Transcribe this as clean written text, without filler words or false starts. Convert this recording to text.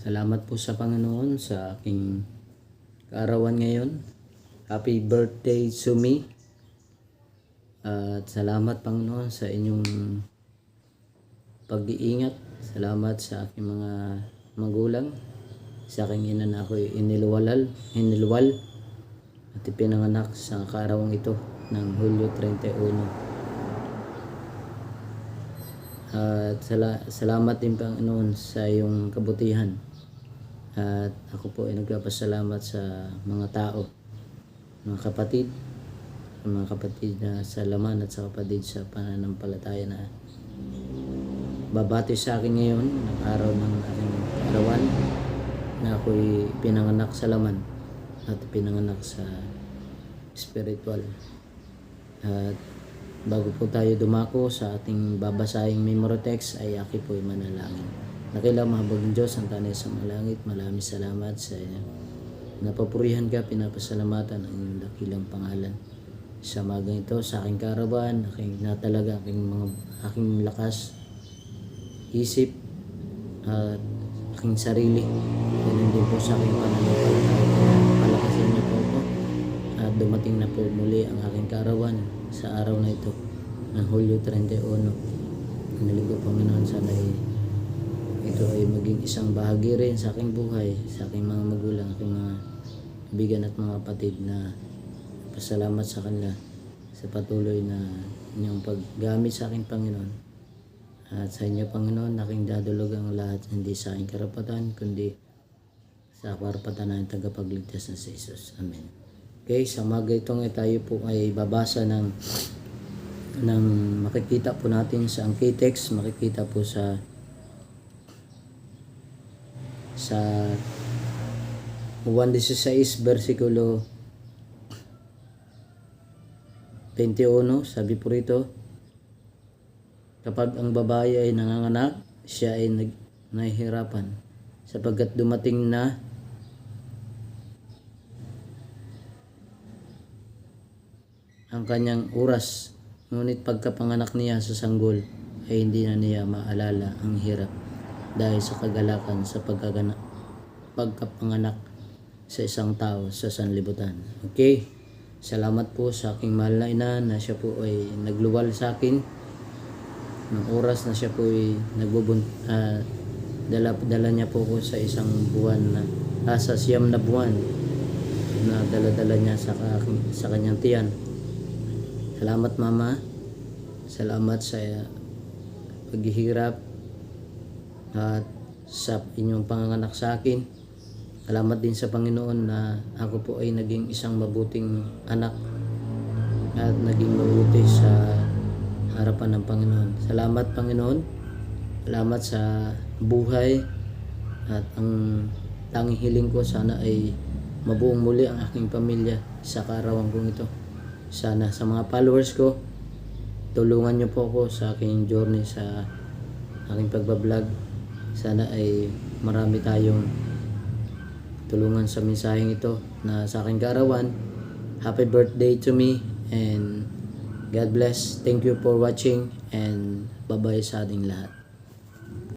Salamat po sa Panginoon sa aking kaarawan ngayon. Happy birthday to me. At salamat Panginoon sa inyong pag-iingat. Salamat sa aking mga magulang. Sa aking ina na ako'y inilwal at ipinanganak sa kaarawan ito ng Hulyo 31. At salamat din Panginoon sa iyong kabutihan. At ako po ay nagpapasalamat sa mga tao, mga kapatid na sa laman at sa kapatid sa pananampalataya na babati sa akin ngayon ng araw ng aking kaarawan na ako'y pinanganak sa laman at pinanganak sa spiritual. At bago po tayo dumako sa ating babasahing memory text ay aki po ay manalangin. Nakilang mahabaging Diyos ang tanay sa mga langit, maraming salamat sa inyo. Napapurihan ka, pinapasalamatan ang inyong dakilang pangalan. Sa magang ito, sa aking kaarawan, aking natalaga, aking lakas, isip, at aking sarili. Ganun din po sa aking pananampalataya. Palakasin niyo po ako. At dumating na po muli ang aking kaarawan sa araw na ito ng Hulyo 31. Hiniling ko Panginoon sana ito ay maging isang bahagi rin sa aking buhay, sa aking mga magulang, aking mga kaibigan at mga kapatid na pasalamat sa kanila sa patuloy na inyong paggamit sa aking Panginoon. At sa inyo Panginoon, aking dadulog ang lahat, hindi sa aking karapatan, kundi sa karapatan ng tagapagligtas na si Jesus. Amen. Okay, sa umaga itong tayo po ay babasa ng makikita po natin sa ang key text, makikita po sa 1:16 versikulo 21, sabi po rito, kapag ang babae ay nanganganak, siya ay nahihirapan sapagkat dumating na ang kanyang oras, ngunit pagkapanganak niya sa sanggol ay hindi na niya maalala ang hirap dahil sa kagalakan sa pagkapanganak sa isang tao sa sanlibutan. Okay, salamat po sa aking mahal na ina na siya po ay nagluwal sa akin ng oras na siya po ay dala niya po ko sa isang buwan na sa 9 na buwan na dala niya sa kanyang tiyan. Salamat Mama, salamat sa paghihirap at sa inyong panganganak sa akin. Salamat din sa Panginoon na ako po ay naging isang mabuting anak at naging mabuti sa harapan ng Panginoon. Salamat Panginoon, salamat sa buhay at ang tanging hiling ko sana ay mabuong muli ang aking pamilya sa kaarawan kong ito. Sana sa mga followers ko, tulungan niyo po ako sa aking journey sa aking pagbablog. Sana ay marami tayong tulungan sa mensaheng ito na sa aking kaarawan. Happy birthday to me and God bless. Thank you for watching and bye-bye sa ating lahat.